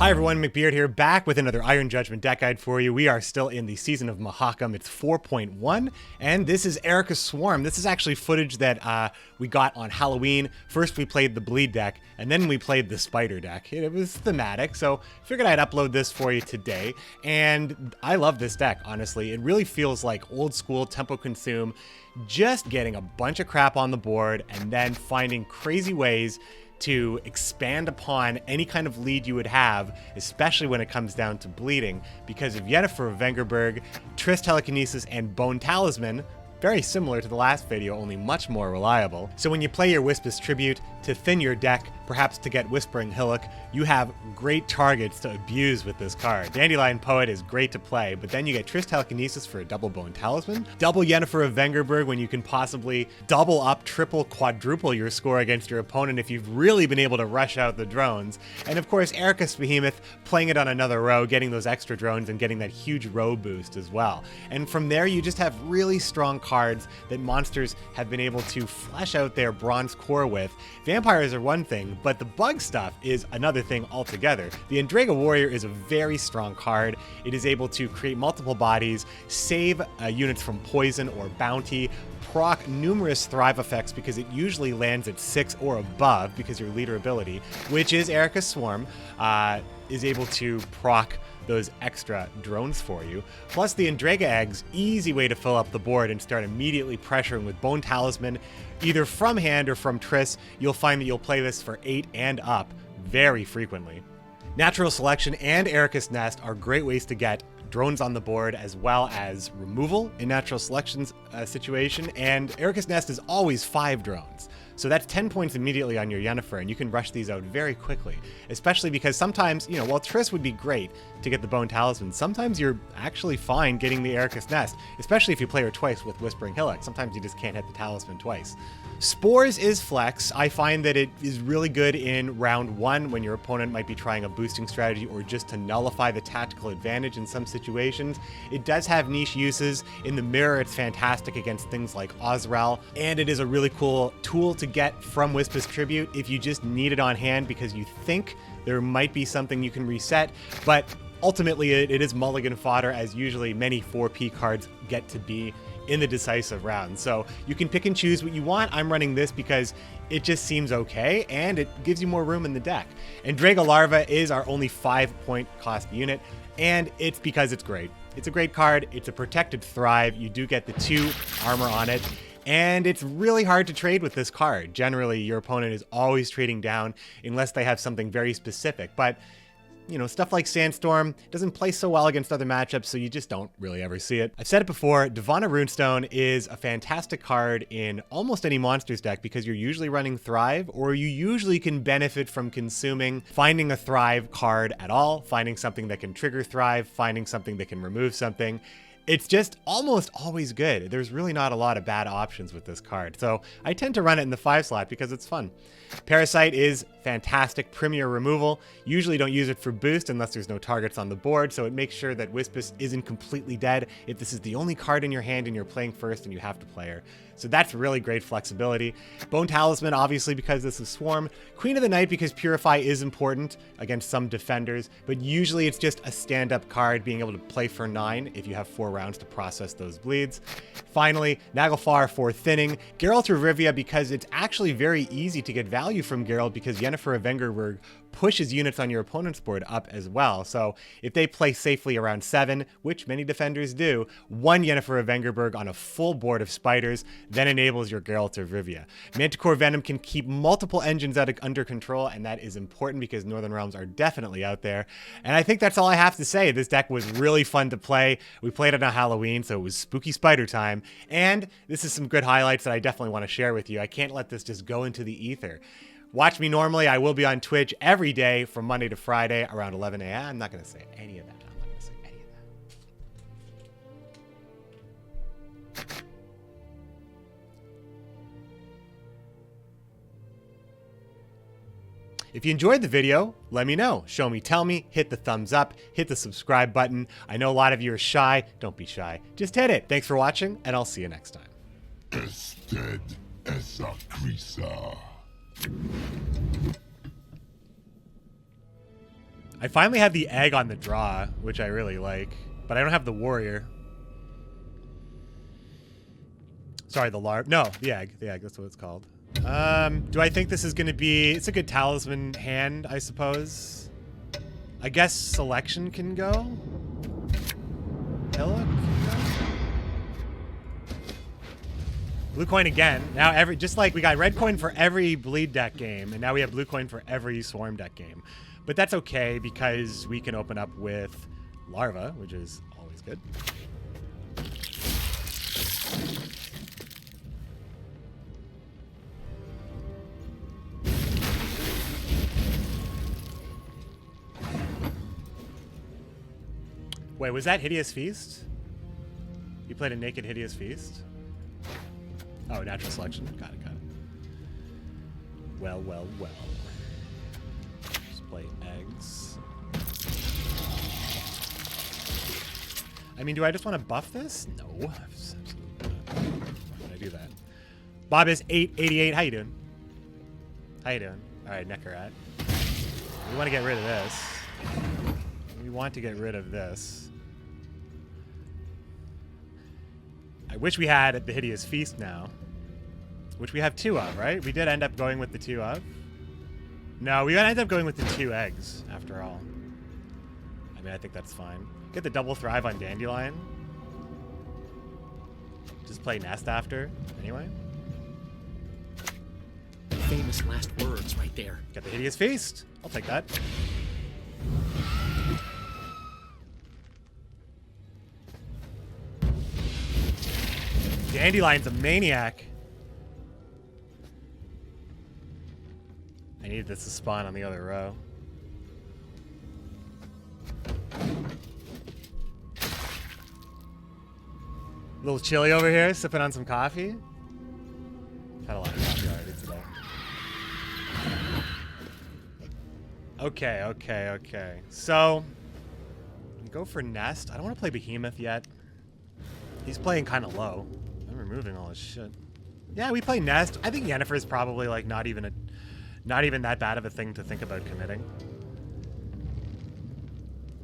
Hi everyone, McBeard here, back with another Iron Judgment deck guide for you. We are still in the Season of Mahakam. It's 4.1, and this is Erica's Swarm. This is actually footage that we got on Halloween. First we played the Bleed deck, and then we played the Spider deck. It was thematic, so figured I'd upload this for you today. And I love this deck, honestly. It really feels like old school tempo consume, just getting a bunch of crap on the board and then finding crazy ways to expand upon any kind of lead you would have, especially when it comes down to bleeding, because of Yennefer of Vengerberg, Triss Telekinesis, and Bone Talisman. Very similar to the last video, only much more reliable. So when you play your Wispas Tribute to thin your deck, perhaps to get Whispering Hillock, you have great targets to abuse with this card. Dandelion Poet is great to play, but then you get Triss Telekinesis for a double Bone Talisman, double Yennefer of Vengerberg when you can possibly double up, triple, quadruple your score against your opponent if you've really been able to rush out the drones, and of course Erica's Behemoth, playing it on another row, getting those extra drones and getting that huge row boost as well. And from there you just have really strong cards that monsters have been able to flesh out their bronze core with. Vampires are one thing, but the bug stuff is another thing altogether. The Endrega Warrior is a very strong card. It is able to create multiple bodies, save units from poison or bounty, proc numerous thrive effects because it usually lands at 6 or above because your leader ability, which is Erica's Swarm, is able to proc those extra drones for you. Plus the Endrega Eggs, easy way to fill up the board and start immediately pressuring with Bone Talisman, either from hand or from Triss. You'll find that you'll play this for 8 and up very frequently. Natural Selection and Erica's Nest are great ways to get drones on the board as well as removal in Natural Selection's situation, and Erica's Nest is always 5 drones. So that's 10 points immediately on your Yennefer, and you can rush these out very quickly. Especially because sometimes, you know, while Triss would be great to get the Bone Talisman, sometimes you're actually fine getting the Erica's Nest, especially if you play her twice with Whispering Hillock. Sometimes you just can't hit the Talisman twice. Spores is flex. I find that it is really good in round 1 when your opponent might be trying a boosting strategy or just to nullify the tactical advantage in some situations. It does have niche uses. In the mirror, it's fantastic against things like Ozral, and it is a really cool tool to get from Wispas Tribute if you just need it on hand because you think there might be something you can reset, but ultimately it is mulligan fodder, as usually many 4P cards get to be in the decisive round. So you can pick and choose what you want. I'm running this because it just seems okay and it gives you more room in the deck. And Endrega Larva is our only 5-point cost unit, and it's because it's great. It's a great card. It's a protected thrive. You do get the 2 armor on it. And it's really hard to trade with this card. Generally, your opponent is always trading down unless they have something very specific. But, you know, stuff like Sandstorm doesn't play so well against other matchups, so you just don't really ever see it. I've said it before, Divana Runestone is a fantastic card in almost any monsters deck because you're usually running Thrive, or you usually can benefit from consuming, finding a Thrive card at all, finding something that can trigger Thrive, finding something that can remove something. It's just almost always good. There's really not a lot of bad options with this card. So I tend to run it in the 5 slot because it's fun. Parasite is fantastic premier removal. Usually don't use it for boost unless there's no targets on the board, so it makes sure that Wispas isn't completely dead if this is the only card in your hand and you're playing first and you have to play her. So that's really great flexibility. Bone Talisman, obviously, because this is Swarm. Queen of the Night, because Purify is important against some defenders, but usually it's just a stand-up card, being able to play for 9 if you have 4 rounds to process those bleeds. Finally, Naglfar for thinning. Geralt of Rivia, because it's actually very easy to get value from Geralt because Yennefer of Vengerberg pushes units on your opponent's board up as well. So if they play safely around 7, which many defenders do, 1 Yennefer of Vengerberg on a full board of spiders then enables your Geralt of Rivia. Manticore Venom can keep multiple engines under control, and that is important because Northern Realms are definitely out there. And I think that's all I have to say. This deck was really fun to play. We played it on Halloween, so it was spooky spider time. And this is some good highlights that I definitely want to share with you. I can't let this just go into the ether. Watch me normally. I will be on Twitch every day from Monday to Friday around 11 a.m. I'm not going to say any of that. I'm not going to say any of that. If you enjoyed the video, let me know. Show me, tell me, hit the thumbs up, hit the subscribe button. I know a lot of you are shy. Don't be shy. Just hit it. Thanks for watching, and I'll see you next time. Ested esa crisa. I finally have the egg on the draw, which I really like, but I don't have the warrior. Sorry, the larv. No, the egg. The egg, that's what it's called. Do I think this is going to be... It's a good talisman hand, I suppose. I guess selection can go. Hillock can go. Blue coin again. Now just like we got red coin for every bleed deck game, and now we have blue coin for every swarm deck game. But that's okay because we can open up with larva, which is always good. Wait, was that Hideous Feast? You played a naked Hideous Feast? Oh, natural selection. Got it, got it. Well, well, well. Just play eggs. I mean, do I just want to buff this? No. Absolutely not. Why would I do that? Bob is 888. How you doing? How you doing? All right, Neckarat. We want to get rid of this. We want to get rid of this. I wish we had the Hideous Feast now. Which we have 2 of, right? We did end up going with the 2 of. No, we ended up going with the 2 eggs, after all. I mean, I think that's fine. Get the double thrive on Dandelion. Just play Nest after, anyway. Famous last words right there. Get the Hideous Feast. I'll take that. Dandelion's a maniac. I needed this to spawn on the other row. A little chilly over here, sipping on some coffee. I've had a lot of coffee already today. Okay. So, go for Nest. I don't want to play Behemoth yet. He's playing kind of low. I'm removing all his shit. Yeah, we play Nest. I think Yennefer is probably like not even that bad of a thing to think about committing.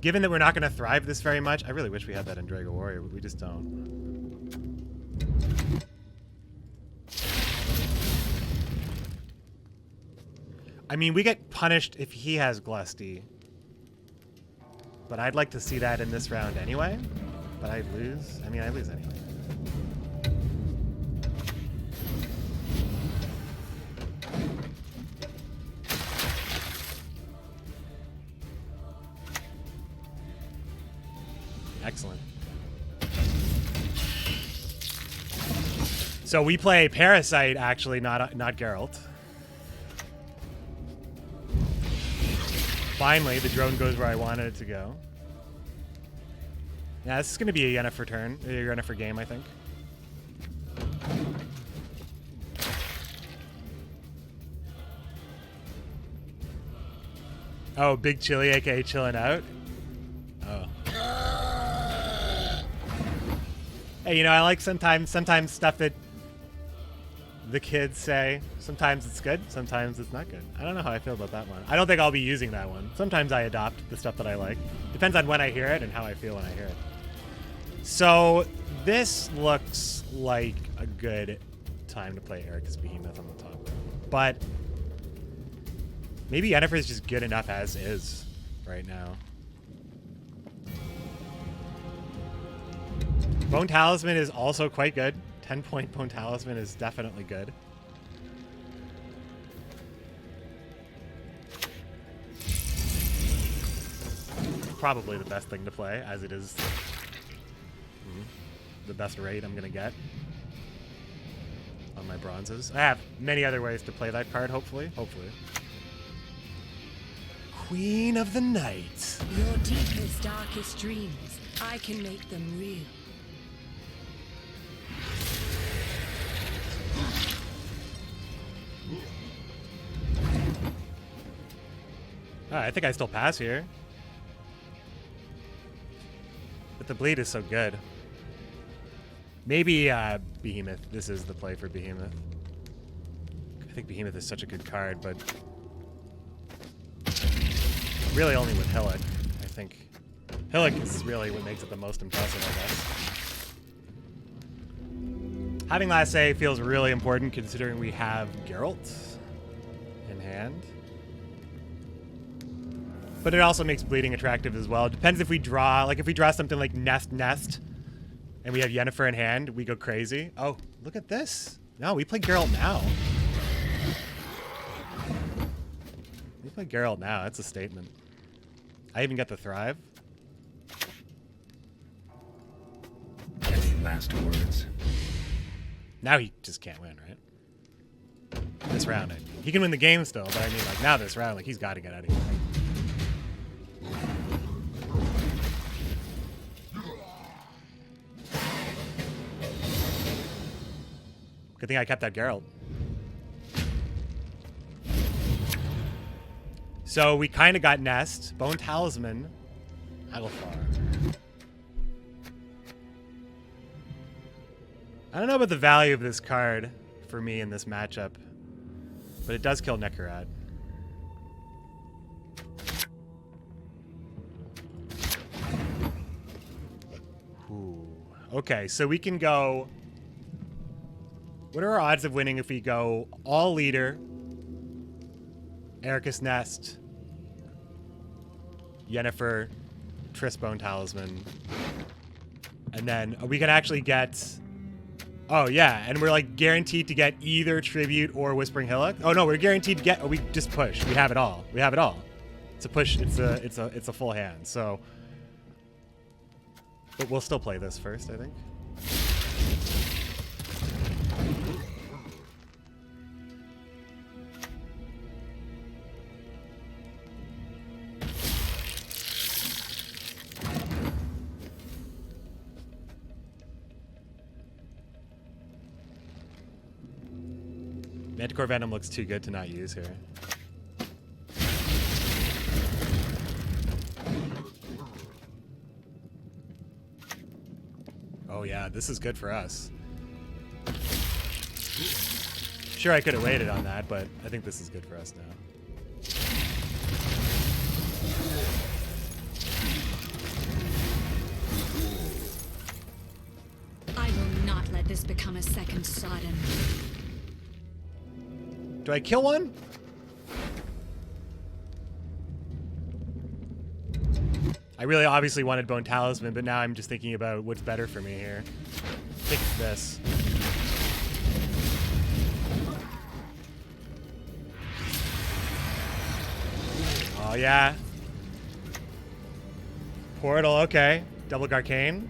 Given that we're not going to thrive this very much, I really wish we had that in Drago Warrior, but we just don't. I mean, we get punished if he has Glusty. But I'd like to see that in this round anyway. But I lose. I mean, I lose anyway. Excellent. So we play Parasite, actually, not Geralt. Finally, the drone goes where I wanted it to go. Yeah, this is going to be a Yennefer turn, a Yennefer game, I think. Oh, Big Chili, aka chilling out. Oh. Hey, you know, I like sometimes stuff that the kids say. Sometimes it's good, sometimes it's not good. I don't know how I feel about that one. I don't think I'll be using that one. Sometimes I adopt the stuff that I like. Depends on when I hear it and how I feel when I hear it. So this looks like a good time to play Erika's Behemoth on the top. But maybe Yennefer is just good enough as is right now. Bone Talisman is also quite good. 10-point Bone Talisman is definitely good. Probably the best thing to play, as it is the best rate I'm going to get on my bronzes. I have many other ways to play that card, hopefully. Queen of the Night. Your deepest, darkest dreams, I can make them real. I think I still pass here. But the bleed is so good. Maybe Behemoth. This is the play for Behemoth. I think Behemoth is such a good card, but... Really only with Hillock, I think. Hillock is really what makes it the most impressive, I guess. Having last say feels really important considering we have Geralt in hand. But it also makes bleeding attractive as well. It depends if we draw, like if we draw something like Nest, and we have Yennefer in hand, we go crazy. Oh, look at this. No, we play Geralt now. We play Geralt now, that's a statement. I even get the Thrive. Any last words? Now he just can't win, right? This round, I mean. He can win the game still, but I mean, like, now this round, like, he's got to get out of here. Good thing I kept that Geralt. So we kind of got Nest, Bone Talisman, Aglafar. I don't know about the value of this card for me in this matchup, but it does kill Nekarad. Ooh. Okay, so we can go... What are our odds of winning if we go all leader, Ericus Nest, Yennefer, Triss Bone Talisman, and then we can actually get... Oh, yeah, and we're, like, guaranteed to get either Tribute or Whispering Hillock. Oh, no, we're guaranteed to get... Oh, we just push. We have it all. We have it all. It's a push. It's a full hand, so... But we'll still play this first, I think. Manticore Venom looks too good to not use here. Oh yeah, this is good for us. Sure, I could have waited on that, but I think this is good for us now. I will not let this become a second Sodom. Do I kill one? I really obviously wanted Bone Talisman, but now I'm just thinking about what's better for me here. I think it's this. Oh yeah. Portal, okay. Double Garcane.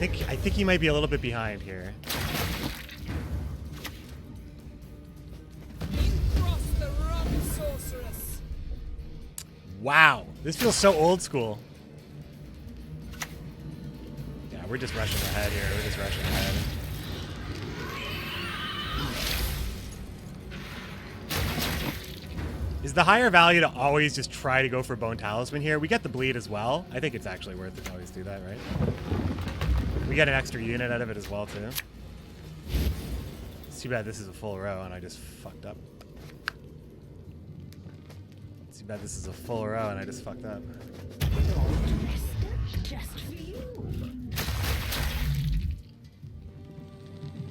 I think he might be a little bit behind here. Wow, this feels so old school. Yeah, we're just rushing ahead here. We're just rushing ahead. Is the higher value to always just try to go for Bone Talisman here? We get the bleed as well. I think it's actually worth it to always do that, right? We get an extra unit out of it as well, too. It's too bad this is a full row and I just fucked up. Too bad this is a full row and I just fucked up. Just for you.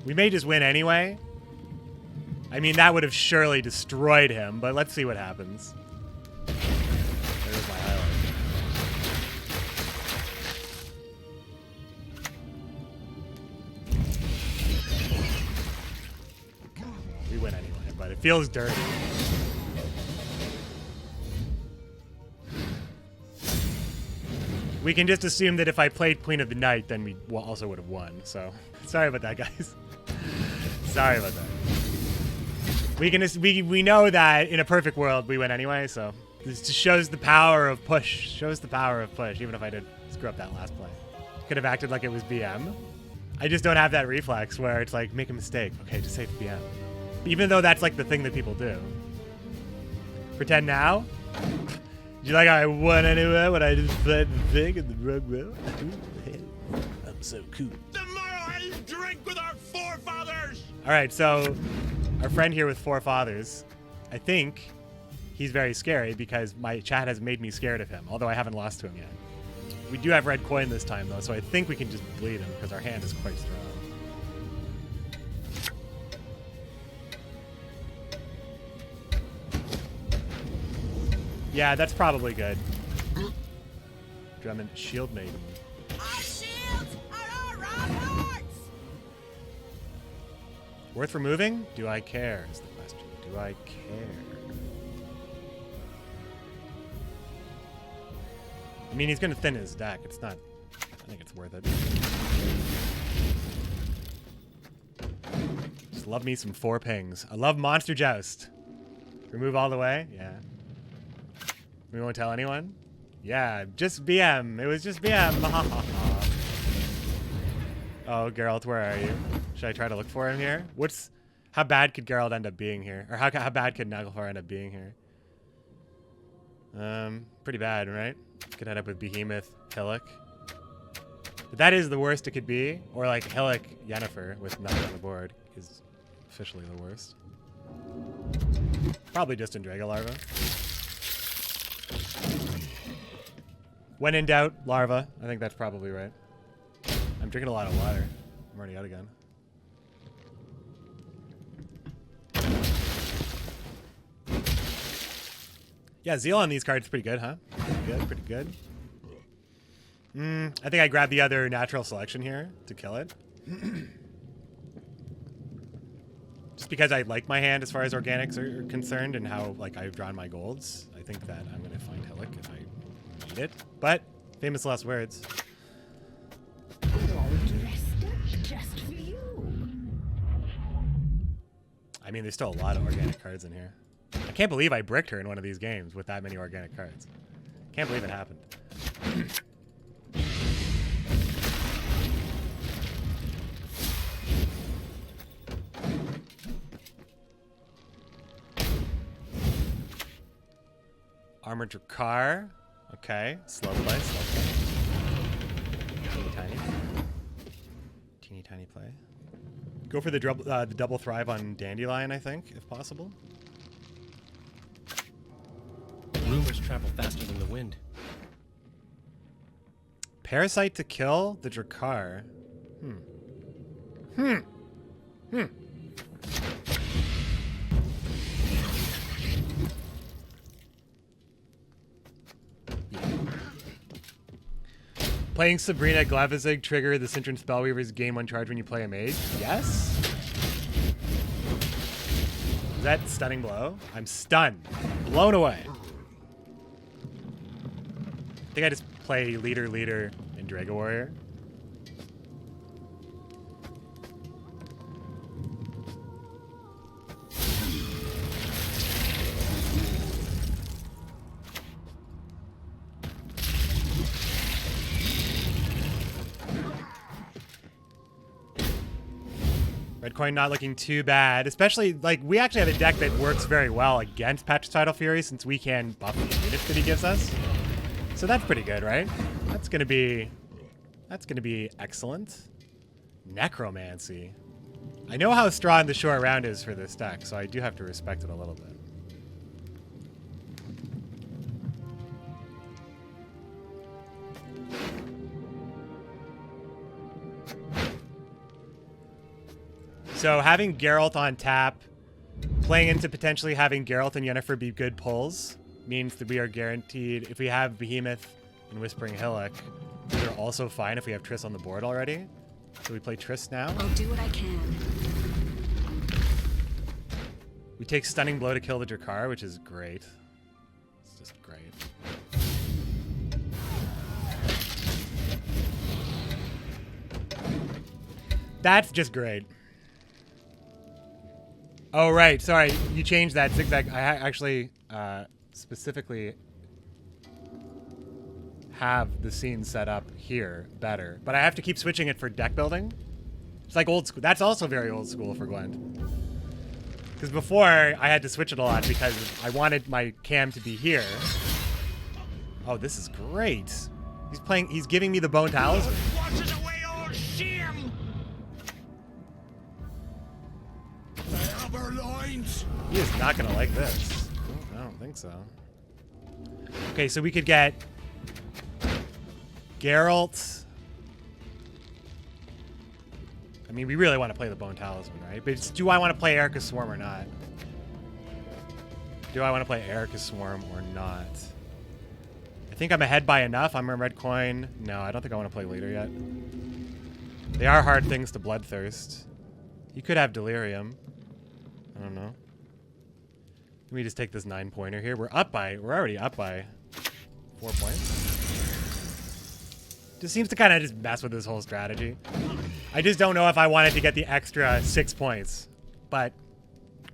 We may just win anyway. I mean, that would have surely destroyed him, but let's see what happens. There's my highlight. We win anyway, but it feels dirty. We can just assume that if I played Queen of the Night, then we also would have won. So, sorry about that, guys. Sorry about that. We know that in a perfect world we win anyway. So this just shows the power of push. Shows the power of push. Even if I did screw up that last play, could have acted like it was BM. I just don't have that reflex where it's like make a mistake. Okay, just say it's BM. Even though that's like the thing that people do. Pretend now. Do you like how I won anyway when I just played the thing in the wrong row? I'm so cool. Tomorrow I drink with our forefathers! All right, so our friend here with four fathers, I think he's very scary because my chat has made me scared of him, although I haven't lost to him yet. We do have red coin this time, though, so I think we can just bleed him because our hand is quite strong. Yeah, that's probably good. Drummond, Shield Maiden. Our shields are our ramparts! Worth removing? Do I care is the question. Do I care? I mean, he's going to thin his deck. It's not... I think it's worth it. Just love me some 4 pings. I love Monster Joust. Remove all the way? Yeah. We won't tell anyone? Yeah, just BM. It was just BM. Oh, Geralt, where are you? Should I try to look for him here? How bad could Geralt end up being here? Or how bad could Naglfar end up being here? Pretty bad, right? Could end up with Behemoth, Hillock. But that is the worst it could be. Or like Hillock, Yennefer with nothing on the board is officially the worst. Probably just in Drago Larva. When in doubt, Larva. I think that's probably right. I'm drinking a lot of water. I'm already out again. Yeah, Zeal on these cards is pretty good, huh? Pretty good, pretty good. I think I grabbed the other natural selection here to kill it. Just because I like my hand as far as organics are concerned and how like I've drawn my golds. I think that I'm going to find Hillock if I need it. But, famous last words. Just for you. I mean, there's still a lot of organic cards in here. I can't believe I bricked her in one of these games with that many organic cards. Can't believe it happened. Armored Drakkar. Okay. Slow play, slow play. Teeny tiny. Teeny tiny play. Go for the double thrive on Dandelion, I think, if possible. Rumors travel faster than the wind. Parasite to kill the Drakkar. Playing Sabrina Glavazig trigger the Cintron Spellweaver's gain 1 charge when you play a mage? Yes? Is that stunning blow? I'm stunned. Blown away. I think I just play leader in Drago Warrior. Red coin not looking too bad, especially like we actually have a deck that works very well against Patricidal Fury since we can buff the units that he gives us. So that's pretty good, right? That's gonna be excellent. Necromancy. I know how strong the short round is for this deck, so I do have to respect it a little bit. So having Geralt on tap, playing into potentially having Geralt and Yennefer be good pulls, means that we are guaranteed, if we have Behemoth and Whispering Hillock, these are also fine if we have Triss on the board already. So we play Triss now. I'll do what I can. We take Stunning Blow to kill the Drakkar, which is great. It's just great. That's just great. Oh, right. Sorry. You changed that zigzag. I actually specifically have the scene set up here better. But I have to keep switching it for deck building. It's like old school. That's also very old school for Gwent. Because before, I had to switch it a lot because I wanted my cam to be here. Oh, this is great. He's giving me the Bone Talisman. Washes away all shame! The upper loins! He is not going to like this. I don't think think so. Okay, so we could get Geralt. I mean, we really want to play the Bone Talisman, right? But do I want to play Erica's Swarm or not? Do I want to play Erica's Swarm or not? I think I'm ahead by enough. I'm a red coin. No, I don't think I want to play leader yet. They are hard things to bloodthirst. You could have Delirium. I don't know. Let me just take this 9-pointer here. We're already up by 4 points. Just seems to kind of just mess with this whole strategy. I just don't know if I wanted to get the extra 6 points. But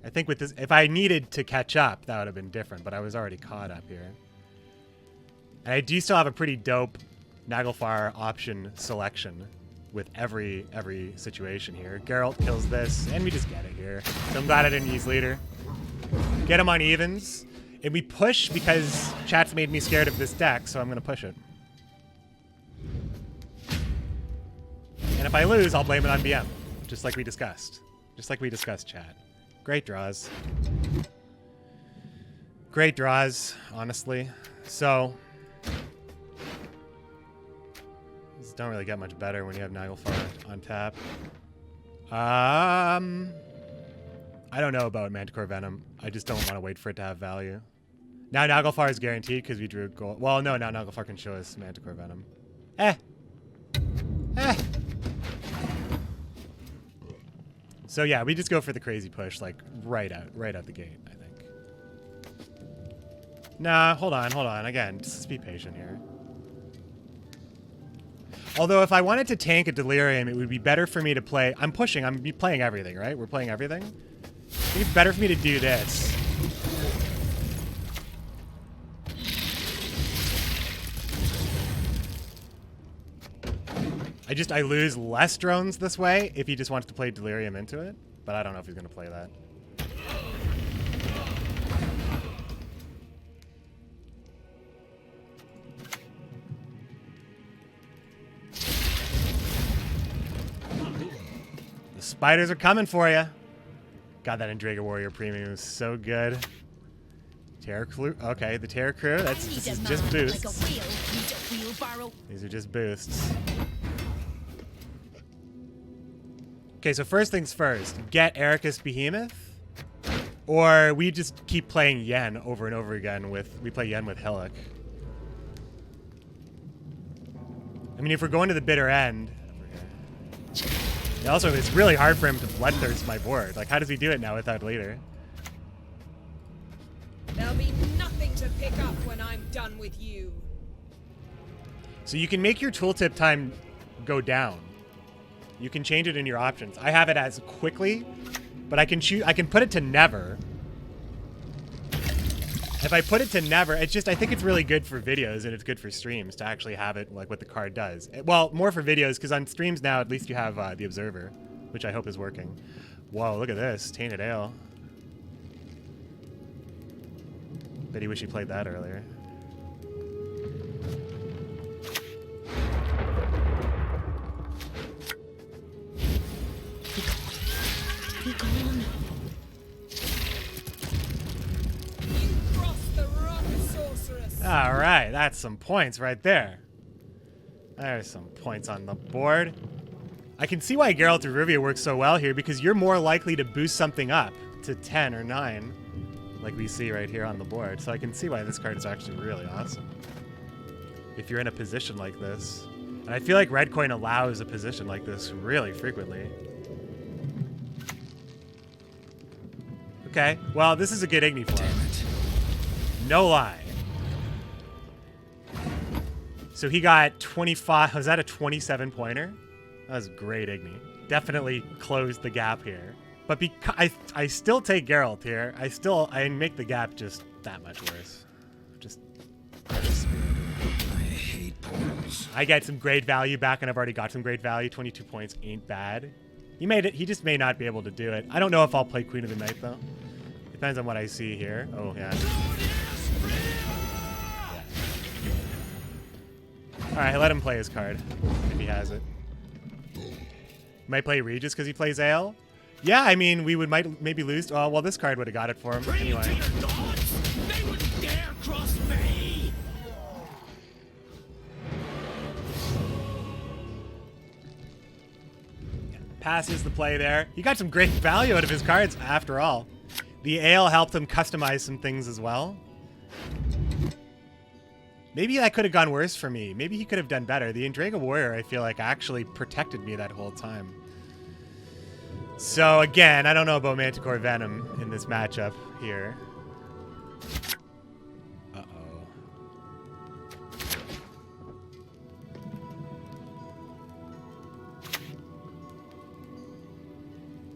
I think with this, if I needed to catch up, that would have been different. But I was already caught up here. And I do still have a pretty dope Naglfar option selection with every situation here. Geralt kills this, and we just get it here. So I'm glad I didn't use leader. Get him on evens. And we push because chat's made me scared of this deck, so I'm going to push it. And if I lose, I'll blame it on BM, just like we discussed. Just like we discussed, chat. Great draws. Great draws, honestly. So, these don't really get much better when you have Naglfar on tap. I don't know about Manticore Venom. I just don't want to wait for it to have value. Now Naglfar is guaranteed because we drew gold. Well, no, now Naglfar can show us Manticore Venom. So yeah, we just go for the crazy push, like right out the gate, I think. Nah, hold on. Again, just be patient here. Although if I wanted to tank a Delirium, it would be better for me to play. I'm playing everything, right? We're playing everything. I think it's better for me to do this. I lose less drones this way if he just wants to play Delirium into it, but I don't know if he's going to play that. The spiders are coming for you. God, that Endrega Warrior premium is so good. Terror Crew. Okay, the Terror Crew. This is just boosts. These are just boosts. Okay, so first things first, get Ericus Behemoth, or we just keep playing Yen over and over again we play Yen with Hillock. I mean, if we're going to the bitter end, also it's really hard for him to bloodthirst my board. Like, how does he do it now without leader? There'll be nothing to pick up when I'm done with you. So you can make your tooltip time go down. You can change it in your options. I have it as quickly, but I can put it to never. If I put it to never, I think it's really good for videos and it's good for streams to actually have it like what the card does. Well, more for videos because on streams now at least you have the Observer, which I hope is working. Whoa, look at this. Tainted Ale. Bet he wish he played that earlier. Be gone. You crossed the rock, sorceress. All right, that's some points right there. There's some points on the board. I can see why Geralt of Rivia works so well here because you're more likely to boost something up to 10 or 9, like we see right here on the board. So I can see why this card is actually really awesome. If you're in a position like this. And I feel like red coin allows a position like this really frequently. Okay, well, this is a good Igni for him. No lie. So he got 25. Was that a 27-pointer? That was great, Igni. Definitely closed the gap here. But because I still take Geralt here, I make the gap just that much worse. I hate portals. I get some great value back, and I've already got some great value. 22 points ain't bad. He made it. He just may not be able to do it. I don't know if I'll play Queen of the Night though. Depends on what I see here. Oh yeah. All right, let him play his card if he has it. Might play Regis because he plays Ale. Yeah, I mean we might maybe lose. Oh well, this card would have got it for him anyway. passes the play there. He got some great value out of his cards after all. The ale helped him customize some things as well. Maybe that could have gone worse for me. Maybe he could have done better. The Indraga Warrior, I feel like, actually protected me that whole time. So again, I don't know about Manticore Venom in this matchup here. Uh-oh.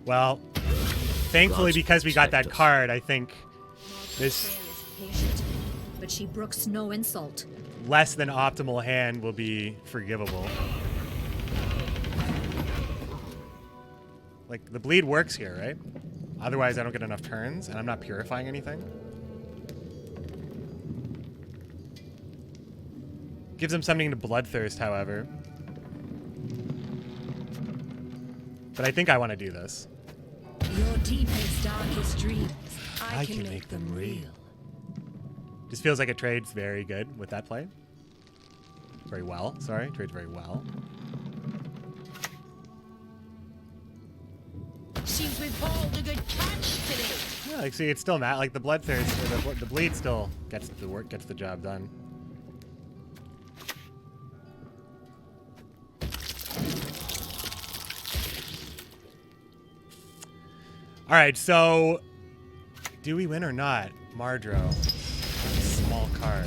Well, thankfully, because we got that card, I think this Is patient, but she brooks no insult. less than optimal hand will be forgivable. Like, the bleed works here, right? Otherwise, I don't get enough turns, and I'm not purifying anything. Gives him something to bloodthirst, however. But I think I want to do this. Your deepest, darkest dreams, I can make them real. Just feels like it trades very good with that play. Very well, sorry. Trades very well. Seems we've hauled a good catch today. Yeah, like, see, it's still not like the bloodthirst, or the bleed still gets the work, gets the job done. All right, so do we win or not? Mardro, small card.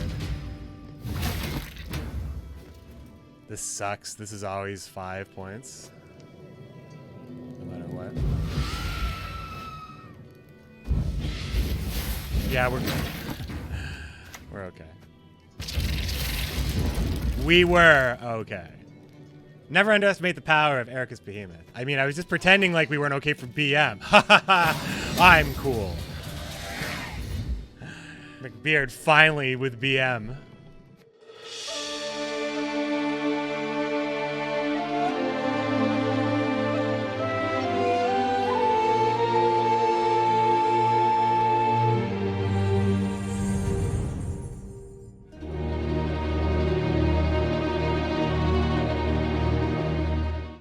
This sucks. This is always 5 points, no matter what. Yeah, we're okay. We were okay. Never underestimate the power of Erica's Behemoth. I mean, I was just pretending like we weren't okay for BM. I'm cool. McBeard finally with BM.